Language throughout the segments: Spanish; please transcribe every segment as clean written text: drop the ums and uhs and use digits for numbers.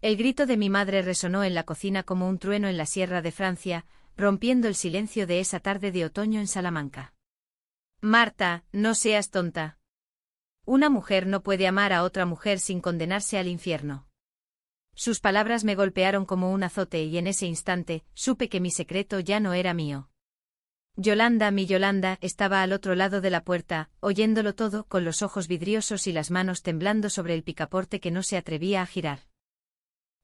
El grito de mi madre resonó en la cocina como un trueno en la sierra de Francia, rompiendo el silencio de esa tarde de otoño en Salamanca. Marta, no seas tonta. Una mujer no puede amar a otra mujer sin condenarse al infierno. Sus palabras me golpearon como un azote y en ese instante supe que mi secreto ya no era mío. Yolanda, mi Yolanda, estaba al otro lado de la puerta, oyéndolo todo, con los ojos vidriosos y las manos temblando sobre el picaporte que no se atrevía a girar.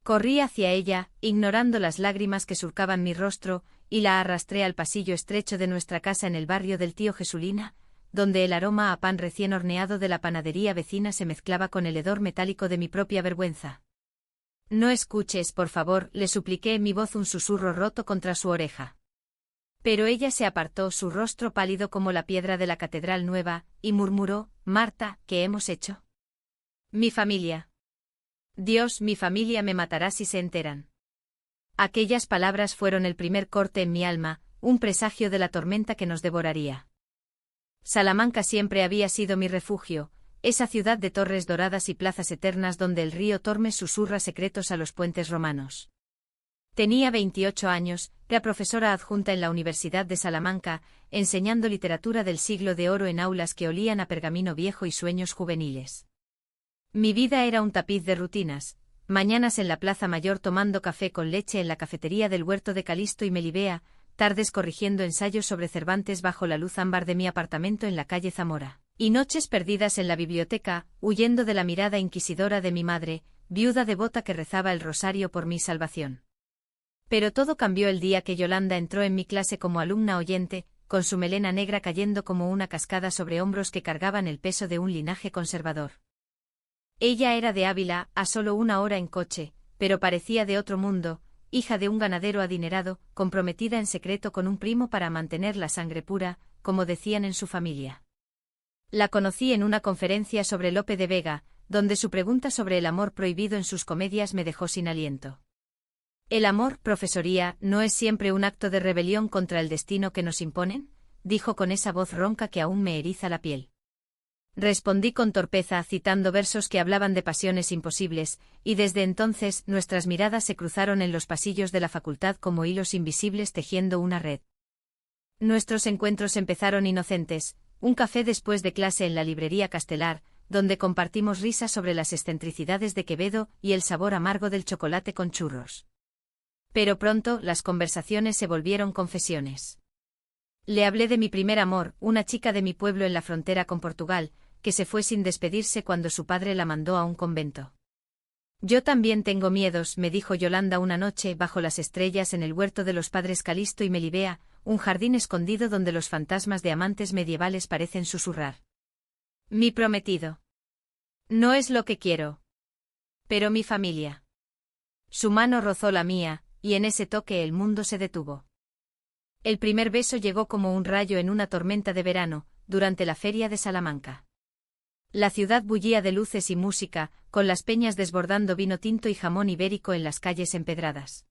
Corrí hacia ella, ignorando las lágrimas que surcaban mi rostro, y la arrastré al pasillo estrecho de nuestra casa en el barrio del tío Jesulina, donde el aroma a pan recién horneado de la panadería vecina se mezclaba con el hedor metálico de mi propia vergüenza. No escuches, por favor, le supliqué, mi voz un susurro roto contra su oreja. Pero ella se apartó, su rostro pálido como la piedra de la catedral nueva, y murmuró: Marta, ¿qué hemos hecho? Mi familia. Dios, mi familia me matará si se enteran. Aquellas palabras fueron el primer corte en mi alma, un presagio de la tormenta que nos devoraría. Salamanca siempre había sido mi refugio, esa ciudad de torres doradas y plazas eternas donde el río Tormes susurra secretos a los puentes romanos. Tenía 28 años, era profesora adjunta en la Universidad de Salamanca, enseñando literatura del siglo de oro en aulas que olían a pergamino viejo y sueños juveniles. Mi vida era un tapiz de rutinas, mañanas en la Plaza Mayor tomando café con leche en la cafetería del huerto de Calisto y Melibea, tardes corrigiendo ensayos sobre Cervantes bajo la luz ámbar de mi apartamento en la calle Zamora, y noches perdidas en la biblioteca, huyendo de la mirada inquisidora de mi madre, viuda devota que rezaba el rosario por mi salvación. Pero todo cambió el día que Yolanda entró en mi clase como alumna oyente, con su melena negra cayendo como una cascada sobre hombros que cargaban el peso de un linaje conservador. Ella era de Ávila, a solo 1 hora en coche, pero parecía de otro mundo, hija de un ganadero adinerado, comprometida en secreto con un primo para mantener la sangre pura, como decían en su familia. La conocí en una conferencia sobre Lope de Vega, donde su pregunta sobre el amor prohibido en sus comedias me dejó sin aliento. ¿El amor, profesoría, no es siempre un acto de rebelión contra el destino que nos imponen?, dijo con esa voz ronca que aún me eriza la piel. Respondí con torpeza citando versos que hablaban de pasiones imposibles, y desde entonces nuestras miradas se cruzaron en los pasillos de la facultad como hilos invisibles tejiendo una red. Nuestros encuentros empezaron inocentes, un café después de clase en la librería Castelar, donde compartimos risas sobre las excentricidades de Quevedo y el sabor amargo del chocolate con churros. Pero pronto las conversaciones se volvieron confesiones. Le hablé de mi primer amor, una chica de mi pueblo en la frontera con Portugal, que se fue sin despedirse cuando su padre la mandó a un convento. Yo también tengo miedos, me dijo Yolanda una noche bajo las estrellas en el huerto de los padres Calisto y Melibea, un jardín escondido donde los fantasmas de amantes medievales parecen susurrar. Mi prometido. No es lo que quiero. Pero mi familia. Su mano rozó la mía, y en ese toque el mundo se detuvo. El primer beso llegó como un rayo en una tormenta de verano, durante la feria de Salamanca. La ciudad bullía de luces y música, con las peñas desbordando vino tinto y jamón ibérico en las calles empedradas.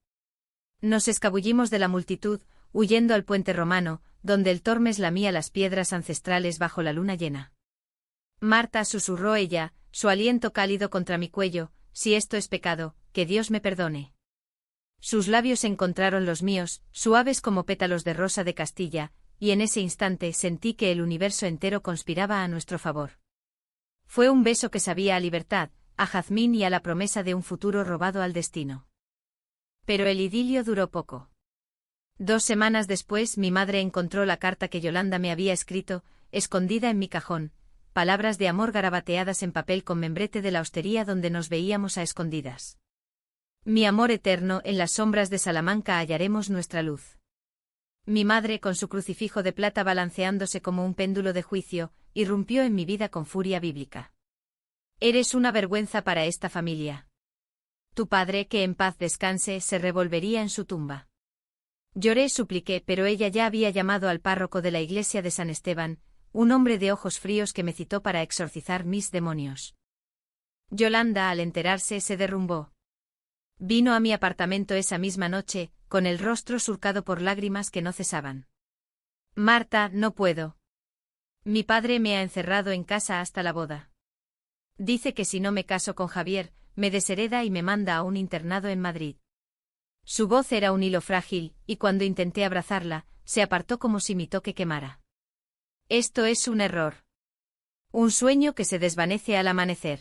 Nos escabullimos de la multitud, huyendo al puente romano, donde el Tormes lamía las piedras ancestrales bajo la luna llena. Marta, susurró ella, su aliento cálido contra mi cuello, si esto es pecado, que Dios me perdone. Sus labios encontraron los míos, suaves como pétalos de rosa de Castilla, y en ese instante sentí que el universo entero conspiraba a nuestro favor. Fue un beso que sabía a libertad, a jazmín y a la promesa de un futuro robado al destino. Pero el idilio duró poco. 2 semanas después mi madre encontró la carta que Yolanda me había escrito, escondida en mi cajón, palabras de amor garabateadas en papel con membrete de la hostería donde nos veíamos a escondidas. Mi amor eterno, en las sombras de Salamanca hallaremos nuestra luz. Mi madre, con su crucifijo de plata balanceándose como un péndulo de juicio, irrumpió en mi vida con furia bíblica. Eres una vergüenza para esta familia. Tu padre, que en paz descanse, se revolvería en su tumba. Lloré, supliqué, pero ella ya había llamado al párroco de la iglesia de San Esteban, un hombre de ojos fríos que me citó para exorcizar mis demonios. Yolanda, al enterarse, se derrumbó. Vino a mi apartamento esa misma noche, con el rostro surcado por lágrimas que no cesaban. Marta, no puedo. Mi padre me ha encerrado en casa hasta la boda. Dice que si no me caso con Javier, me deshereda y me manda a un internado en Madrid. Su voz era un hilo frágil, y cuando intenté abrazarla, se apartó como si mi toque quemara. Esto es un error. Un sueño que se desvanece al amanecer.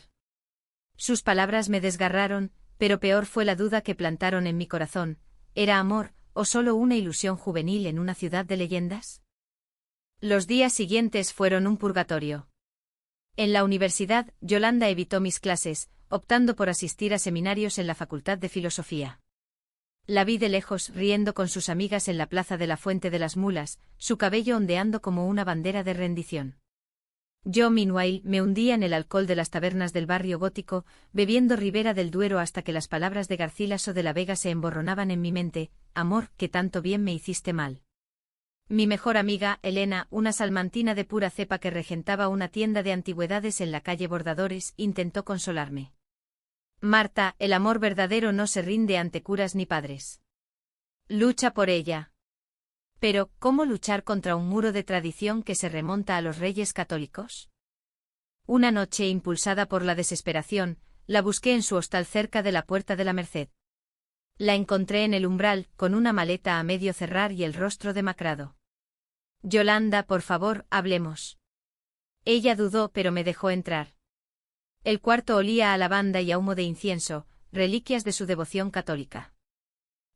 Sus palabras me desgarraron, pero peor fue la duda que plantaron en mi corazón. ¿Era amor, o solo una ilusión juvenil en una ciudad de leyendas? Los días siguientes fueron un purgatorio. En la universidad, Yolanda evitó mis clases, optando por asistir a seminarios en la Facultad de Filosofía. La vi de lejos riendo con sus amigas en la plaza de la Fuente de las Mulas, su cabello ondeando como una bandera de rendición. Yo, meanwhile, me hundía en el alcohol de las tabernas del barrio gótico, bebiendo Ribera del Duero hasta que las palabras de Garcilaso de la Vega se emborronaban en mi mente: amor, que tanto bien me hiciste mal. Mi mejor amiga, Elena, una salmantina de pura cepa que regentaba una tienda de antigüedades en la calle Bordadores, intentó consolarme. Marta, el amor verdadero no se rinde ante curas ni padres. Lucha por ella. Pero, ¿cómo luchar contra un muro de tradición que se remonta a los Reyes Católicos? Una noche, impulsada por la desesperación, la busqué en su hostal cerca de la Puerta de la Merced. La encontré en el umbral, con una maleta a medio cerrar y el rostro demacrado. Yolanda, por favor, hablemos. Ella dudó, pero me dejó entrar. El cuarto olía a lavanda y a humo de incienso, reliquias de su devoción católica.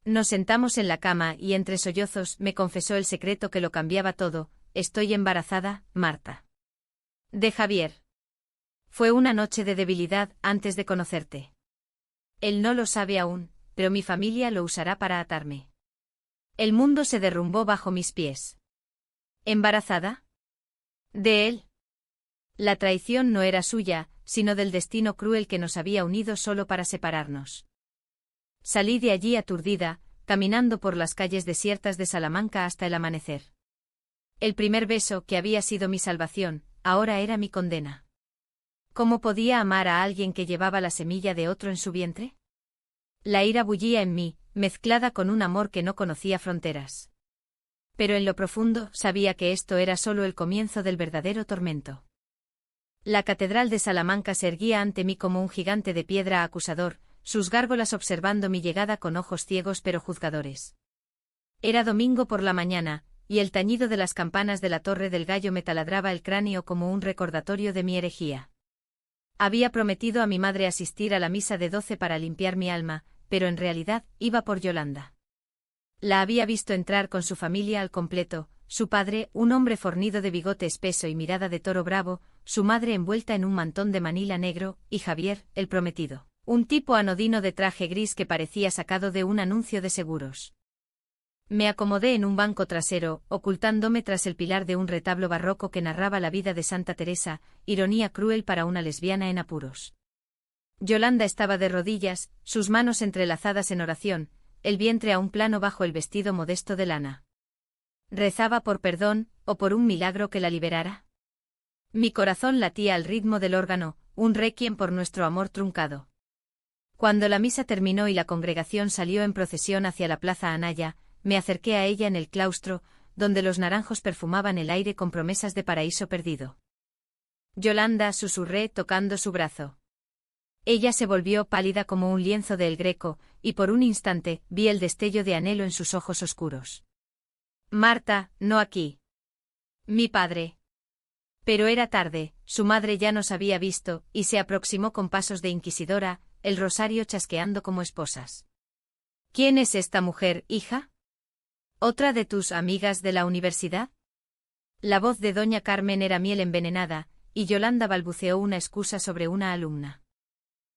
Nos sentamos en la cama y entre sollozos me confesó el secreto que lo cambiaba todo: estoy embarazada, Marta. De Javier. Fue una noche de debilidad antes de conocerte. Él no lo sabe aún, pero mi familia lo usará para atarme. El mundo se derrumbó bajo mis pies. ¿Embarazada? ¿De él? La traición no era suya, sino del destino cruel que nos había unido solo para separarnos. Salí de allí aturdida, caminando por las calles desiertas de Salamanca hasta el amanecer. El primer beso, que había sido mi salvación, ahora era mi condena. ¿Cómo podía amar a alguien que llevaba la semilla de otro en su vientre? La ira bullía en mí, mezclada con un amor que no conocía fronteras. Pero en lo profundo sabía que esto era solo el comienzo del verdadero tormento. La catedral de Salamanca se erguía ante mí como un gigante de piedra acusador, sus gárgolas observando mi llegada con ojos ciegos pero juzgadores. Era domingo por la mañana, y el tañido de las campanas de la Torre del Gallo me taladraba el cráneo como un recordatorio de mi herejía. Había prometido a mi madre asistir a la misa de 12 para limpiar mi alma, pero en realidad iba por Yolanda. La había visto entrar con su familia al completo: su padre, un hombre fornido de bigote espeso y mirada de toro bravo, su madre envuelta en un mantón de manila negro, y Javier, el prometido, un tipo anodino de traje gris que parecía sacado de un anuncio de seguros. Me acomodé en un banco trasero, ocultándome tras el pilar de un retablo barroco que narraba la vida de Santa Teresa, ironía cruel para una lesbiana en apuros. Yolanda estaba de rodillas, sus manos entrelazadas en oración, el vientre a un plano bajo el vestido modesto de lana. ¿Rezaba por perdón, o por un milagro que la liberara? Mi corazón latía al ritmo del órgano, un requiem por nuestro amor truncado. Cuando la misa terminó y la congregación salió en procesión hacia la Plaza Anaya, me acerqué a ella en el claustro, donde los naranjos perfumaban el aire con promesas de paraíso perdido. Yolanda, susurré, tocando su brazo. Ella se volvió pálida como un lienzo de El Greco, y por un instante vi el destello de anhelo en sus ojos oscuros. Marta, no aquí. Mi padre. Pero era tarde, su madre ya nos había visto, y se aproximó con pasos de inquisidora, el rosario chasqueando como esposas. ¿Quién es esta mujer, hija? ¿Otra de tus amigas de la universidad? La voz de doña Carmen era miel envenenada, y Yolanda balbuceó una excusa sobre una alumna.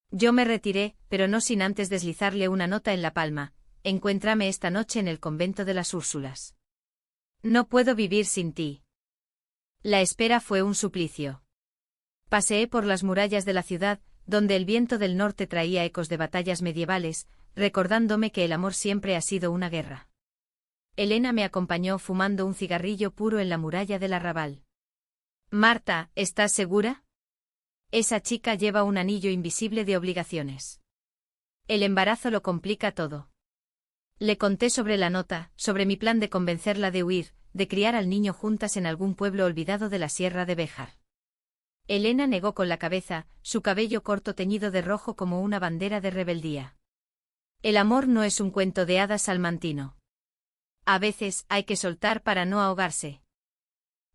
Yo me retiré, pero no sin antes deslizarle una nota en la palma: encuéntrame esta noche en el convento de las Úrsulas. No puedo vivir sin ti. La espera fue un suplicio. Paseé por las murallas de la ciudad, donde el viento del norte traía ecos de batallas medievales, recordándome que el amor siempre ha sido una guerra. Elena me acompañó fumando un cigarrillo puro en la muralla del arrabal. Marta, ¿estás segura? Esa chica lleva un anillo invisible de obligaciones. El embarazo lo complica todo. Le conté sobre la nota, sobre mi plan de convencerla de huir, de criar al niño juntas en algún pueblo olvidado de la Sierra de Béjar. Elena negó con la cabeza, su cabello corto teñido de rojo como una bandera de rebeldía. El amor no es un cuento de hadas salmantino. A veces hay que soltar para no ahogarse.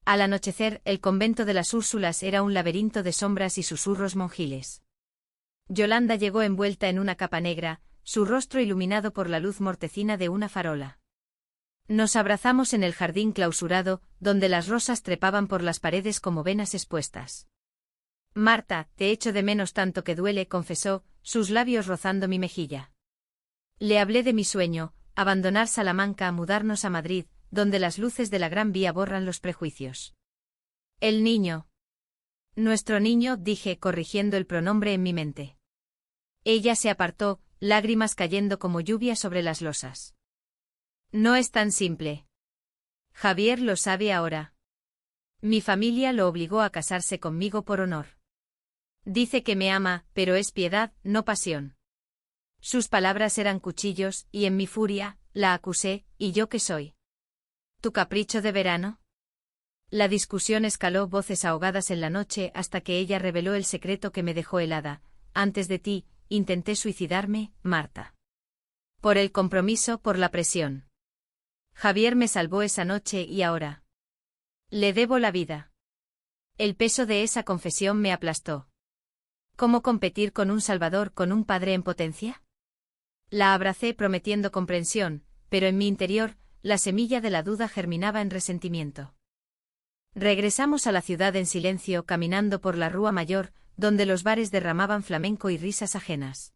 Al anochecer, el convento de las Úrsulas era un laberinto de sombras y susurros monjiles. Yolanda llegó envuelta en una capa negra, su rostro iluminado por la luz mortecina de una farola. Nos abrazamos en el jardín clausurado, donde las rosas trepaban por las paredes como venas expuestas. Marta, te echo de menos tanto que duele, confesó, sus labios rozando mi mejilla. Le hablé de mi sueño, abandonar Salamanca, mudarnos a Madrid, donde las luces de la Gran Vía borran los prejuicios. El niño. Nuestro niño, dije, corrigiendo el pronombre en mi mente. Ella se apartó, lágrimas cayendo como lluvia sobre las losas. No es tan simple. Javier lo sabe ahora. Mi familia lo obligó a casarse conmigo por honor. Dice que me ama, pero es piedad, no pasión. Sus palabras eran cuchillos, y en mi furia, la acusé, ¿y yo qué soy? ¿Tu capricho de verano? La discusión escaló voces ahogadas en la noche hasta que ella reveló el secreto que me dejó helada. Antes de ti, intenté suicidarme, Marta. Por el compromiso, por la presión. Javier me salvó esa noche y ahora. Le debo la vida. El peso de esa confesión me aplastó. ¿Cómo competir con un salvador, con un padre en potencia? La abracé prometiendo comprensión, pero en mi interior, la semilla de la duda germinaba en resentimiento. Regresamos a la ciudad en silencio, caminando por la Rúa Mayor, donde los bares derramaban flamenco y risas ajenas.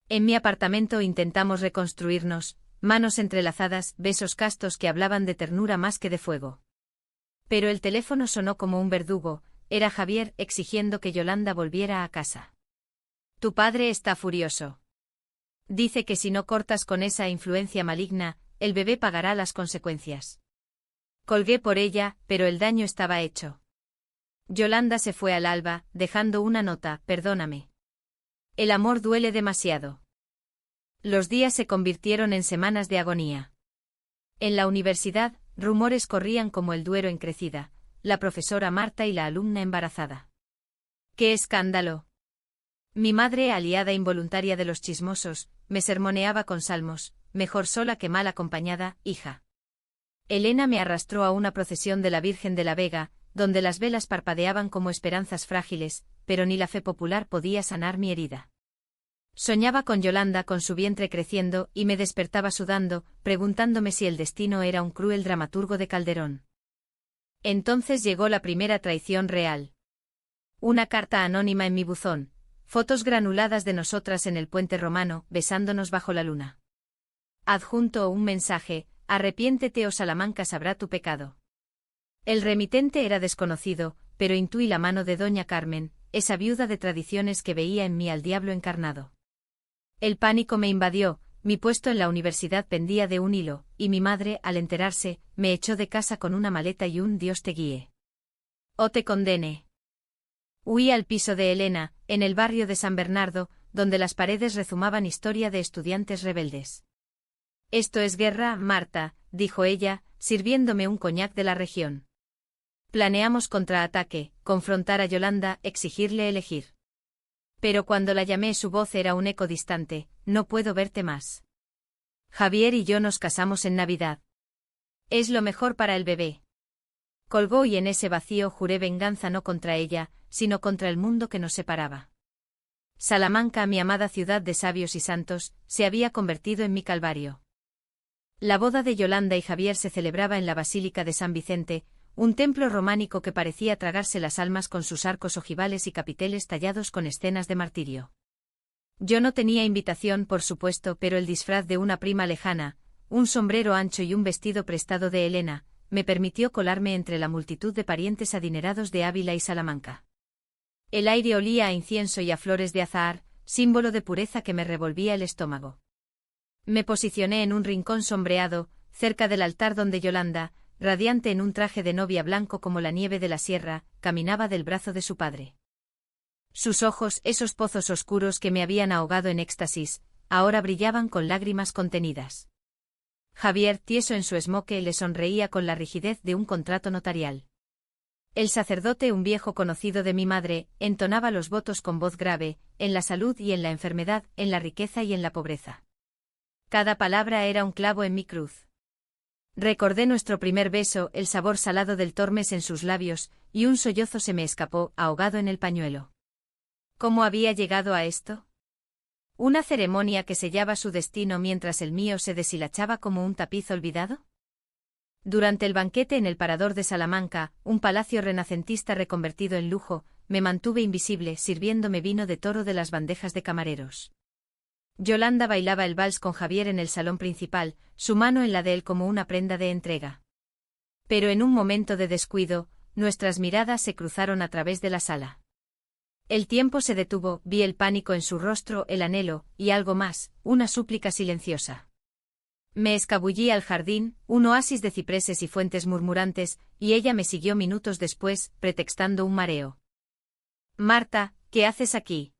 En mi apartamento intentamos reconstruirnos, manos entrelazadas, besos castos que hablaban de ternura más que de fuego. Pero el teléfono sonó como un verdugo, era Javier exigiendo que Yolanda volviera a casa. Tu padre está furioso. Dice que si no cortas con esa influencia maligna, el bebé pagará las consecuencias. Colgué por ella, pero el daño estaba hecho. Yolanda se fue al alba, dejando una nota, perdóname. El amor duele demasiado. Los días se convirtieron en semanas de agonía. En la universidad, rumores corrían como el Duero en crecida, la profesora Marta y la alumna embarazada. ¡Qué escándalo! Mi madre, aliada involuntaria de los chismosos, me sermoneaba con salmos, mejor sola que mal acompañada, hija. Elena me arrastró a una procesión de la Virgen de la Vega, donde las velas parpadeaban como esperanzas frágiles, pero ni la fe popular podía sanar mi herida. Soñaba con Yolanda con su vientre creciendo y me despertaba sudando, preguntándome si el destino era un cruel dramaturgo de Calderón. Entonces llegó la primera traición real. Una carta anónima en mi buzón, fotos granuladas de nosotras en el puente romano, besándonos bajo la luna. Adjunto un mensaje, arrepiéntete o Salamanca sabrá tu pecado. El remitente era desconocido, pero intuí la mano de doña Carmen, esa viuda de tradiciones que veía en mí al diablo encarnado. El pánico me invadió, mi puesto en la universidad pendía de un hilo, y mi madre, al enterarse, me echó de casa con una maleta y un Dios te guíe. ¡Oh te condene! Huí al piso de Elena, en el barrio de San Bernardo, donde las paredes rezumaban historia de estudiantes rebeldes. Esto es guerra, Marta, dijo ella, sirviéndome un coñac de la región. Planeamos contraataque, confrontar a Yolanda, exigirle elegir. Pero cuando la llamé su voz era un eco distante, no puedo verte más. Javier y yo nos casamos en Navidad. Es lo mejor para el bebé. Colgó y en ese vacío juré venganza no contra ella, sino contra el mundo que nos separaba. Salamanca, mi amada ciudad de sabios y santos, se había convertido en mi calvario. La boda de Yolanda y Javier se celebraba en la Basílica de San Vicente, un templo románico que parecía tragarse las almas con sus arcos ojivales y capiteles tallados con escenas de martirio. Yo no tenía invitación, por supuesto, pero el disfraz de una prima lejana, un sombrero ancho y un vestido prestado de Elena, me permitió colarme entre la multitud de parientes adinerados de Ávila y Salamanca. El aire olía a incienso y a flores de azahar, símbolo de pureza que me revolvía el estómago. Me posicioné en un rincón sombreado, cerca del altar donde Yolanda, radiante en un traje de novia blanco como la nieve de la sierra, caminaba del brazo de su padre. Sus ojos, esos pozos oscuros que me habían ahogado en éxtasis, ahora brillaban con lágrimas contenidas. Javier, tieso en su esmoque, le sonreía con la rigidez de un contrato notarial. El sacerdote, un viejo conocido de mi madre, entonaba los votos con voz grave, en la salud y en la enfermedad, en la riqueza y en la pobreza. Cada palabra era un clavo en mi cruz. Recordé nuestro primer beso, el sabor salado del Tormes en sus labios, y un sollozo se me escapó, ahogado en el pañuelo. ¿Cómo había llegado a esto? ¿Una ceremonia que sellaba su destino mientras el mío se deshilachaba como un tapiz olvidado? Durante el banquete en el Parador de Salamanca, un palacio renacentista reconvertido en lujo, me mantuve invisible sirviéndome vino de toro de las bandejas de camareros. Yolanda bailaba el vals con Javier en el salón principal, su mano en la de él como una prenda de entrega. Pero en un momento de descuido, nuestras miradas se cruzaron a través de la sala. El tiempo se detuvo, vi el pánico en su rostro, el anhelo, y algo más, una súplica silenciosa. Me escabullí al jardín, un oasis de cipreses y fuentes murmurantes, y ella me siguió minutos después, pretextando un mareo. Marta, ¿qué haces aquí?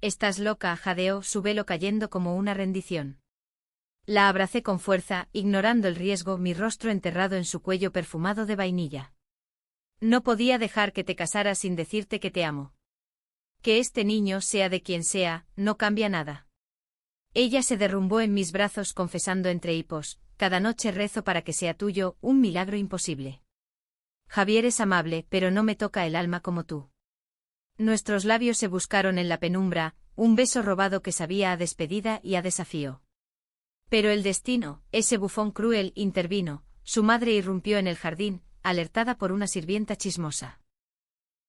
Estás loca, jadeó, su velo cayendo como una rendición. La abracé con fuerza, ignorando el riesgo, mi rostro enterrado en su cuello perfumado de vainilla. No podía dejar que te casaras sin decirte que te amo. Que este niño, sea de quien sea, no cambia nada. Ella se derrumbó en mis brazos confesando entre hipos, cada noche rezo para que sea tuyo, un milagro imposible. Javier es amable, pero no me toca el alma como tú. Nuestros labios se buscaron en la penumbra, un beso robado que sabía a despedida y a desafío. Pero el destino, ese bufón cruel, intervino, su madre irrumpió en el jardín, alertada por una sirvienta chismosa.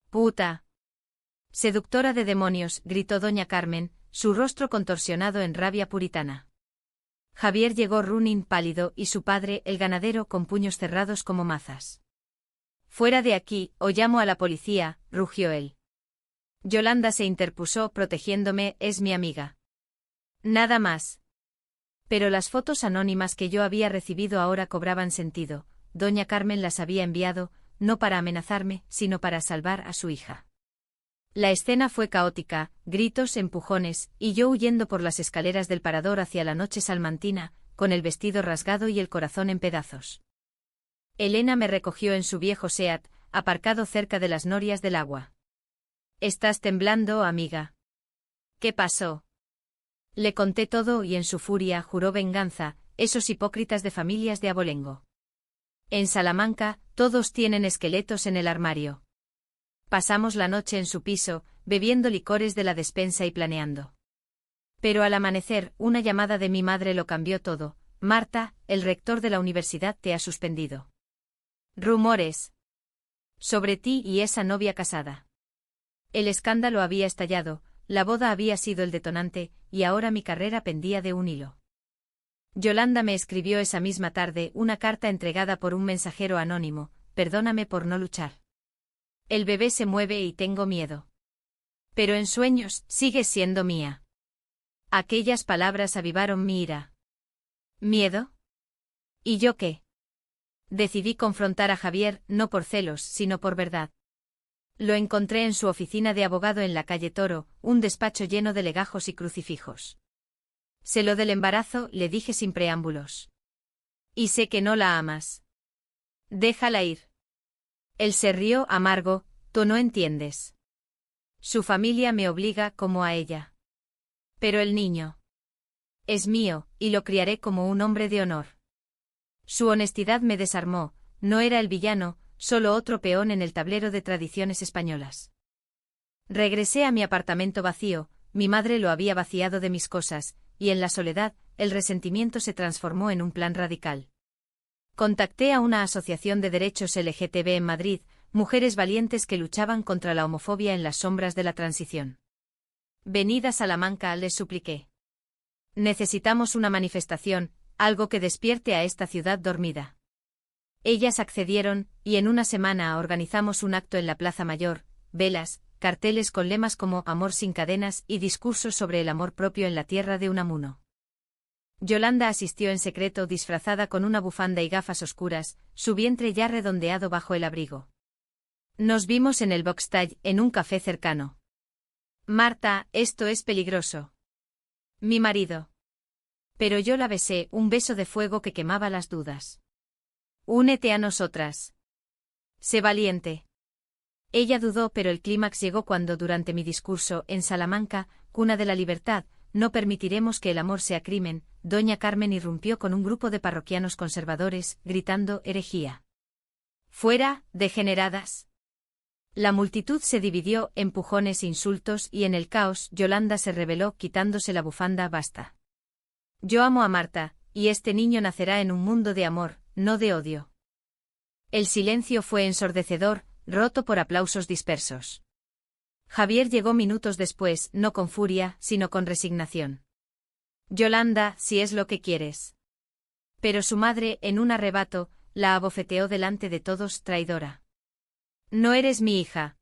¡Puta! Seductora de demonios, gritó doña Carmen, su rostro contorsionado en rabia puritana. Javier llegó running pálido y su padre, el ganadero, con puños cerrados como mazas. Fuera de aquí, o llamo a la policía, rugió él. Yolanda se interpuso, protegiéndome, es mi amiga. Nada más. Pero las fotos anónimas que yo había recibido ahora cobraban sentido, doña Carmen las había enviado, no para amenazarme, sino para salvar a su hija. La escena fue caótica, gritos, empujones, y yo huyendo por las escaleras del parador hacia la noche salmantina, con el vestido rasgado y el corazón en pedazos. Elena me recogió en su viejo Seat, aparcado cerca de las norias del agua. ¿Estás temblando, amiga? ¿Qué pasó? Le conté todo y en su furia juró venganza, esos hipócritas de familias de abolengo. En Salamanca, todos tienen esqueletos en el armario. Pasamos la noche en su piso, bebiendo licores de la despensa y planeando. Pero al amanecer, una llamada de mi madre lo cambió todo. Marta, el rector de la universidad te ha suspendido. Rumores. Sobre ti y esa novia casada. El escándalo había estallado, la boda había sido el detonante, y ahora mi carrera pendía de un hilo. Yolanda me escribió esa misma tarde una carta entregada por un mensajero anónimo, perdóname por no luchar. El bebé se mueve y tengo miedo. Pero en sueños, sigues siendo mía. Aquellas palabras avivaron mi ira. ¿Miedo? ¿Y yo qué? Decidí confrontar a Javier, no por celos, sino por verdad. Lo encontré en su oficina de abogado en la calle Toro, un despacho lleno de legajos y crucifijos. Sé lo del embarazo, le dije sin preámbulos. Y sé que no la amas. Déjala ir. Él se rió amargo, tú no entiendes. Su familia me obliga como a ella. Pero el niño es mío, y lo criaré como un hombre de honor. Su honestidad me desarmó, no era el villano, solo otro peón en el tablero de tradiciones españolas. Regresé a mi apartamento vacío, mi madre lo había vaciado de mis cosas, y en la soledad, el resentimiento se transformó en un plan radical. Contacté a una asociación de derechos LGTB en Madrid, mujeres valientes que luchaban contra la homofobia en las sombras de la transición. Venid a Salamanca, les supliqué. Necesitamos una manifestación, algo que despierte a esta ciudad dormida. Ellas accedieron, y en una semana organizamos un acto en la Plaza Mayor, velas, carteles con lemas como Amor sin cadenas y discursos sobre el amor propio en la tierra de Unamuno. Yolanda asistió en secreto disfrazada con una bufanda y gafas oscuras, su vientre ya redondeado bajo el abrigo. Nos vimos en el Boxtall, en un café cercano. Marta, esto es peligroso. Mi marido. Pero yo la besé, un beso de fuego que quemaba las dudas. Únete a nosotras. Sé valiente. Ella dudó, pero el clímax llegó cuando, durante mi discurso, en Salamanca, cuna de la libertad, no permitiremos que el amor sea crimen, doña Carmen irrumpió con un grupo de parroquianos conservadores, gritando herejía. ¡Fuera, degeneradas! La multitud se dividió, empujones, insultos, y en el caos, Yolanda se rebeló quitándose la bufanda. Basta. Yo amo a Marta, y este niño nacerá en un mundo de amor, no de odio. El silencio fue ensordecedor, roto por aplausos dispersos. Javier llegó minutos después, no con furia, sino con resignación. Yolanda, si es lo que quieres. Pero su madre, en un arrebato, la abofeteó delante de todos, traidora. No eres mi hija.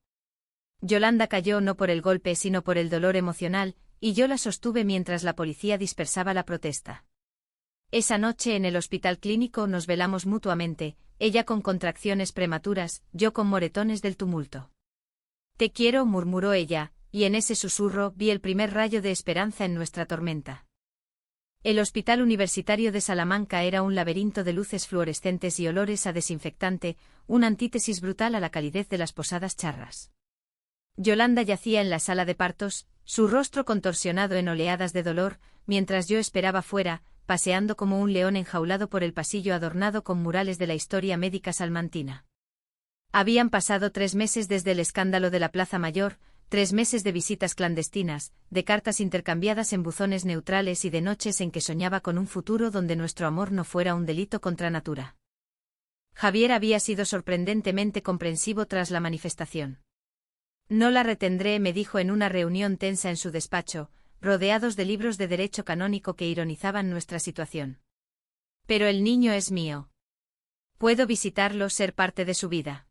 Yolanda cayó no por el golpe sino por el dolor emocional, y yo la sostuve mientras la policía dispersaba la protesta. Esa noche en el hospital clínico nos velamos mutuamente, ella con contracciones prematuras, yo con moretones del tumulto. Te quiero, murmuró ella, y en ese susurro vi el primer rayo de esperanza en nuestra tormenta. El Hospital Universitario de Salamanca era un laberinto de luces fluorescentes y olores a desinfectante, una antítesis brutal a la calidez de las posadas charras. Yolanda yacía en la sala de partos, su rostro contorsionado en oleadas de dolor, mientras yo esperaba fuera, paseando como un león enjaulado por el pasillo adornado con murales de la historia médica salmantina. Habían pasado 3 meses desde el escándalo de la Plaza Mayor, 3 meses de visitas clandestinas, de cartas intercambiadas en buzones neutrales y de noches en que soñaba con un futuro donde nuestro amor no fuera un delito contra natura. Javier había sido sorprendentemente comprensivo tras la manifestación. No la retendré, me dijo en una reunión tensa en su despacho, rodeados de libros de derecho canónico que ironizaban nuestra situación. Pero el niño es mío. Puedo visitarlo, ser parte de su vida.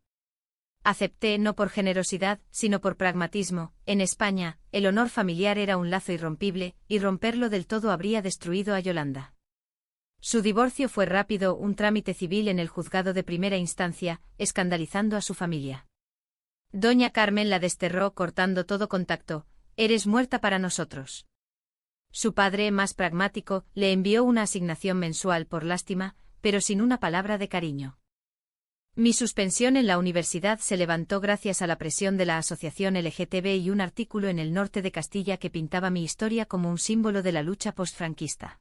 Acepté no por generosidad, sino por pragmatismo. En España, el honor familiar era un lazo irrompible, y romperlo del todo habría destruido a Yolanda. Su divorcio fue rápido, un trámite civil en el juzgado de primera instancia, escandalizando a su familia. Doña Carmen la desterró cortando todo contacto. Eres muerta para nosotros. Su padre, más pragmático, le envió una asignación mensual por lástima, pero sin una palabra de cariño. Mi suspensión en la universidad se levantó gracias a la presión de la asociación LGTB y un artículo en El Norte de Castilla que pintaba mi historia como un símbolo de la lucha postfranquista.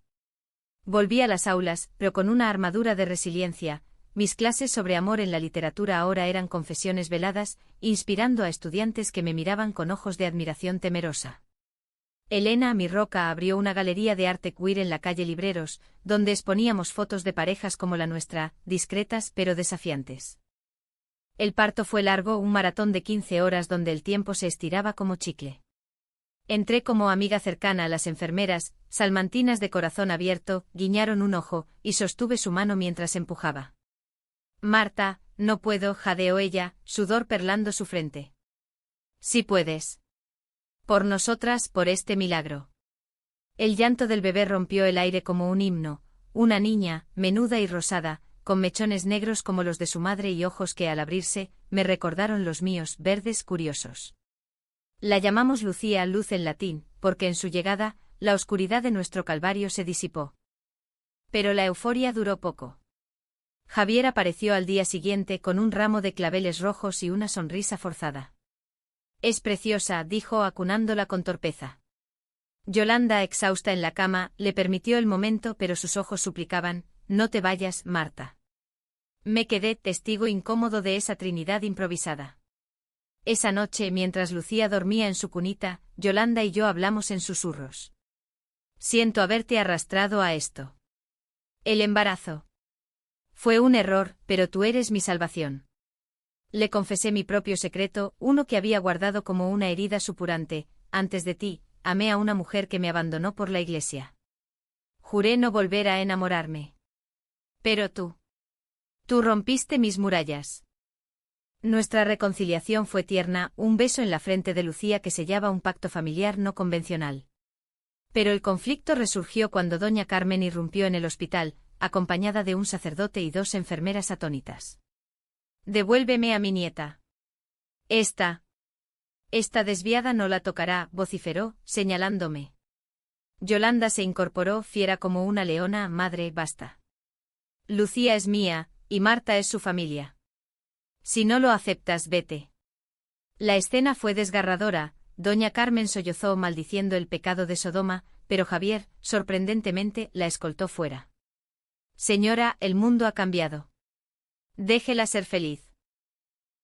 Volví a las aulas, pero con una armadura de resiliencia. Mis clases sobre amor en la literatura ahora eran confesiones veladas, inspirando a estudiantes que me miraban con ojos de admiración temerosa. Elena, mi roca, abrió una galería de arte queer en la calle Libreros, donde exponíamos fotos de parejas como la nuestra, discretas pero desafiantes. El parto fue largo, un maratón de 15 horas donde el tiempo se estiraba como chicle. Entré como amiga cercana a las enfermeras, salmantinas de corazón abierto, guiñaron un ojo, y sostuve su mano mientras empujaba. Marta, no puedo, jadeó ella, sudor perlando su frente. Sí puedes. Por nosotras, por este milagro. El llanto del bebé rompió el aire como un himno, una niña, menuda y rosada, con mechones negros como los de su madre y ojos que al abrirse, me recordaron los míos, verdes curiosos. La llamamos Lucía, luz en latín, porque en su llegada, la oscuridad de nuestro calvario se disipó. Pero la euforia duró poco. Javier apareció al día siguiente con un ramo de claveles rojos y una sonrisa forzada. Es preciosa, dijo acunándola con torpeza. Yolanda, exhausta en la cama, le permitió el momento, pero sus ojos suplicaban, no te vayas, Marta. Me quedé testigo incómodo de esa trinidad improvisada. Esa noche, mientras Lucía dormía en su cunita, Yolanda y yo hablamos en susurros. Siento haberte arrastrado a esto. El embarazo. Fue un error, pero tú eres mi salvación. Le confesé mi propio secreto, uno que había guardado como una herida supurante. Antes de ti, amé a una mujer que me abandonó por la iglesia. Juré no volver a enamorarme. Pero tú rompiste mis murallas. Nuestra reconciliación fue tierna, un beso en la frente de Lucía que sellaba un pacto familiar no convencional. Pero el conflicto resurgió cuando doña Carmen irrumpió en el hospital, acompañada de un sacerdote y 2 enfermeras atónitas. Devuélveme a mi nieta. Esta desviada no la tocará, vociferó, señalándome. Yolanda se incorporó, fiera como una leona, madre, basta. Lucía es mía, y Marta es su familia. Si no lo aceptas, vete. La escena fue desgarradora, doña Carmen sollozó maldiciendo el pecado de Sodoma, pero Javier, sorprendentemente, la escoltó fuera. Señora, el mundo ha cambiado. Déjela ser feliz.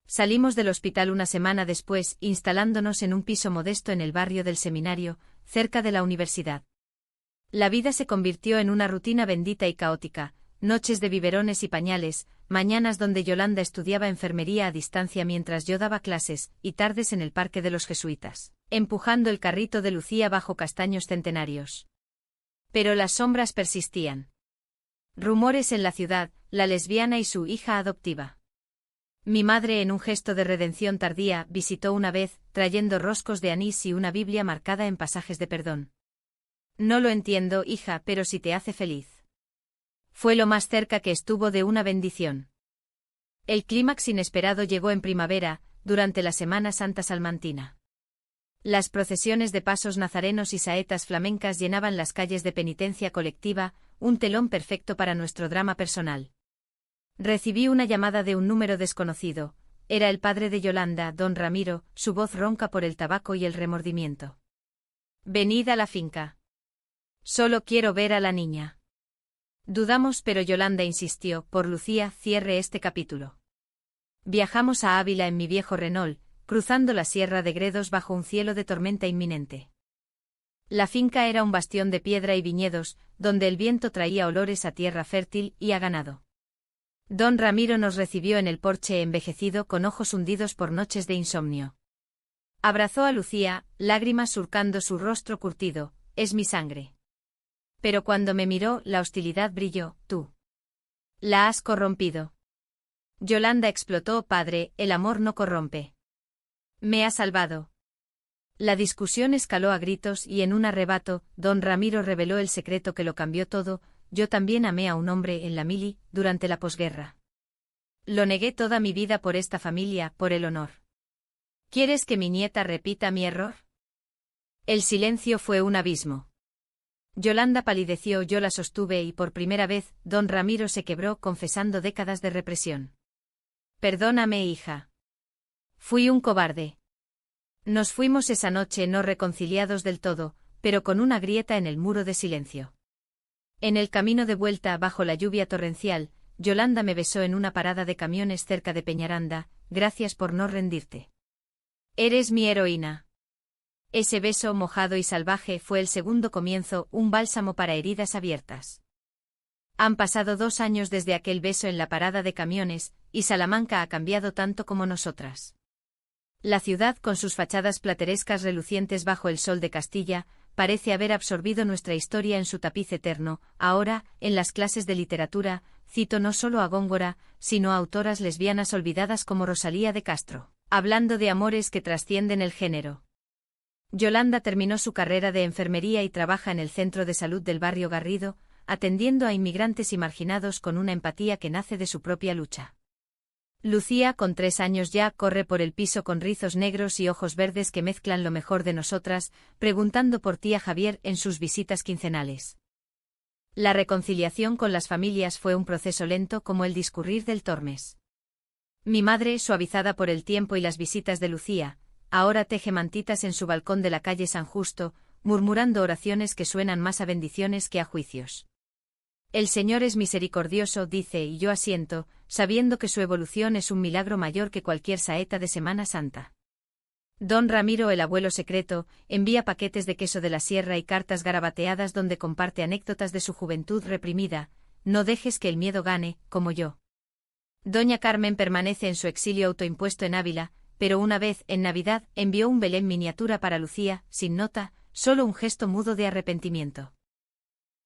Salimos del hospital una semana después, instalándonos en un piso modesto en el barrio del Seminario, cerca de la universidad. La vida se convirtió en una rutina bendita y caótica, noches de biberones y pañales, mañanas donde Yolanda estudiaba enfermería a distancia mientras yo daba clases, y tardes en el Parque de los Jesuitas, empujando el carrito de Lucía bajo castaños centenarios. Pero las sombras persistían. Rumores en la ciudad, la lesbiana y su hija adoptiva. Mi madre, en un gesto de redención tardía, visitó una vez, trayendo roscos de anís y una Biblia marcada en pasajes de perdón. No lo entiendo, hija, pero si te hace feliz. Fue lo más cerca que estuvo de una bendición. El clímax inesperado llegó en primavera, durante la Semana Santa salmantina. Las procesiones de pasos nazarenos y saetas flamencas llenaban las calles de penitencia colectiva, un telón perfecto para nuestro drama personal. Recibí una llamada de un número desconocido. Era el padre de Yolanda, don Ramiro, su voz ronca por el tabaco y el remordimiento. Venid a la finca. Solo quiero ver a la niña. Dudamos, pero Yolanda insistió, por Lucía, cierre este capítulo. Viajamos a Ávila en mi viejo Renault, cruzando la sierra de Gredos bajo un cielo de tormenta inminente. La finca era un bastión de piedra y viñedos, donde el viento traía olores a tierra fértil y a ganado. Don Ramiro nos recibió en el porche envejecido con ojos hundidos por noches de insomnio. Abrazó a Lucía, lágrimas surcando su rostro curtido, es mi sangre. Pero cuando me miró, la hostilidad brilló, tú. La has corrompido. Yolanda explotó, padre, el amor no corrompe. Me ha salvado. La discusión escaló a gritos y en un arrebato, don Ramiro reveló el secreto que lo cambió todo. Yo también amé a un hombre en la mili, durante la posguerra. Lo negué toda mi vida por esta familia, por el honor. ¿Quieres que mi nieta repita mi error? El silencio fue un abismo. Yolanda palideció, yo la sostuve y por primera vez, don Ramiro se quebró confesando décadas de represión. Perdóname, hija. Fui un cobarde. Nos fuimos esa noche no reconciliados del todo, pero con una grieta en el muro de silencio. En el camino de vuelta bajo la lluvia torrencial, Yolanda me besó en una parada de camiones cerca de Peñaranda, gracias por no rendirte. Eres mi heroína. Ese beso mojado y salvaje fue el segundo comienzo, un bálsamo para heridas abiertas. Han pasado 2 años desde aquel beso en la parada de camiones, y Salamanca ha cambiado tanto como nosotras. La ciudad, con sus fachadas platerescas relucientes bajo el sol de Castilla, parece haber absorbido nuestra historia en su tapiz eterno. Ahora, en las clases de literatura, cito no solo a Góngora, sino a autoras lesbianas olvidadas como Rosalía de Castro, hablando de amores que trascienden el género. Yolanda terminó su carrera de enfermería y trabaja en el centro de salud del barrio Garrido, atendiendo a inmigrantes y marginados con una empatía que nace de su propia lucha. Lucía, con 3 años ya, corre por el piso con rizos negros y ojos verdes que mezclan lo mejor de nosotras, preguntando por ti a Javier en sus visitas quincenales. La reconciliación con las familias fue un proceso lento como el discurrir del Tormes. Mi madre, suavizada por el tiempo y las visitas de Lucía, ahora teje mantitas en su balcón de la calle San Justo, murmurando oraciones que suenan más a bendiciones que a juicios. El Señor es misericordioso, dice, y yo asiento, sabiendo que su evolución es un milagro mayor que cualquier saeta de Semana Santa. Don Ramiro, el abuelo secreto, envía paquetes de queso de la sierra y cartas garabateadas donde comparte anécdotas de su juventud reprimida. No dejes que el miedo gane, como yo. Doña Carmen permanece en su exilio autoimpuesto en Ávila, pero una vez, en Navidad, envió un Belén miniatura para Lucía, sin nota, solo un gesto mudo de arrepentimiento.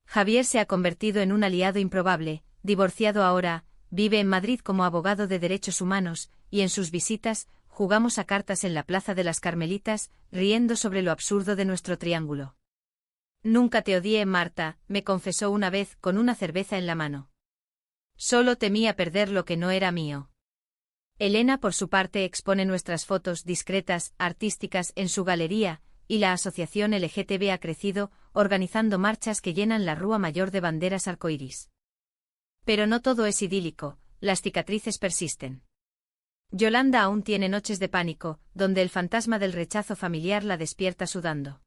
Javier se ha convertido en un aliado improbable, divorciado ahora, vive en Madrid como abogado de derechos humanos, y en sus visitas, jugamos a cartas en la Plaza de las Carmelitas, riendo sobre lo absurdo de nuestro triángulo. Nunca te odié, Marta, me confesó una vez con una cerveza en la mano. Solo temía perder lo que no era mío. Elena, por su parte, expone nuestras fotos discretas, artísticas, en su galería, y la asociación LGTB ha crecido, organizando marchas que llenan la Rúa Mayor de banderas arcoíris. Pero no todo es idílico, las cicatrices persisten. Yolanda aún tiene noches de pánico, donde el fantasma del rechazo familiar la despierta sudando.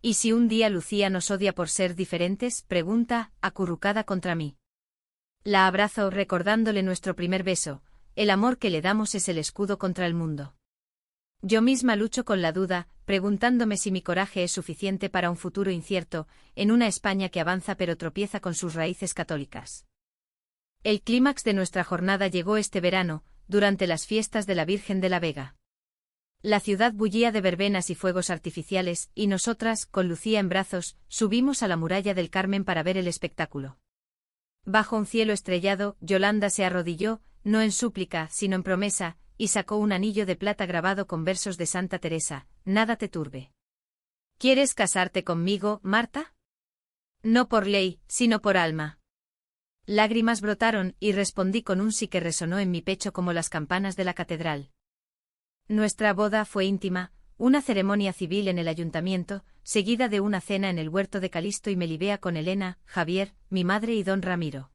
¿Y si un día Lucía nos odia por ser diferentes?, pregunta, acurrucada contra mí. La abrazo recordándole nuestro primer beso, el amor que le damos es el escudo contra el mundo. Yo misma lucho con la duda, preguntándome si mi coraje es suficiente para un futuro incierto, en una España que avanza pero tropieza con sus raíces católicas. El clímax de nuestra jornada llegó este verano, durante las fiestas de la Virgen de la Vega. La ciudad bullía de verbenas y fuegos artificiales, y nosotras, con Lucía en brazos, subimos a la muralla del Carmen para ver el espectáculo. Bajo un cielo estrellado, Yolanda se arrodilló, no en súplica, sino en promesa, y sacó un anillo de plata grabado con versos de Santa Teresa: nada te turbe. ¿Quieres casarte conmigo, Marta? No por ley, sino por alma. Lágrimas brotaron, y respondí con un sí que resonó en mi pecho como las campanas de la catedral. Nuestra boda fue íntima, una ceremonia civil en el ayuntamiento, seguida de una cena en el huerto de Calisto y Melibea con Elena, Javier, mi madre y don Ramiro.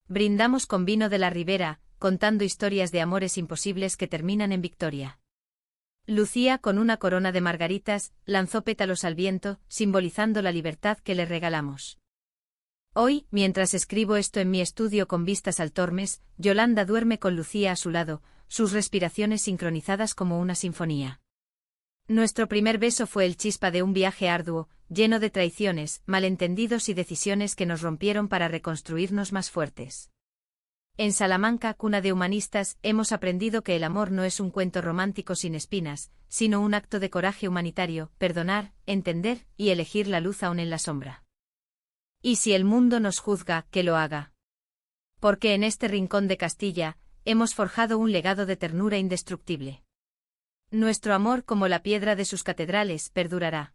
Brindamos con vino de la Ribera, contando historias de amores imposibles que terminan en victoria. Lucía, con una corona de margaritas, lanzó pétalos al viento, simbolizando la libertad que le regalamos. Hoy, mientras escribo esto en mi estudio con vistas al Tormes, Yolanda duerme con Lucía a su lado, sus respiraciones sincronizadas como una sinfonía. Nuestro primer beso fue el chispa de un viaje arduo, lleno de traiciones, malentendidos y decisiones que nos rompieron para reconstruirnos más fuertes. En Salamanca, cuna de humanistas, hemos aprendido que el amor no es un cuento romántico sin espinas, sino un acto de coraje humanitario: perdonar, entender y elegir la luz aún en la sombra. Y si el mundo nos juzga, que lo haga. Porque en este rincón de Castilla, hemos forjado un legado de ternura indestructible. Nuestro amor, como la piedra de sus catedrales, perdurará.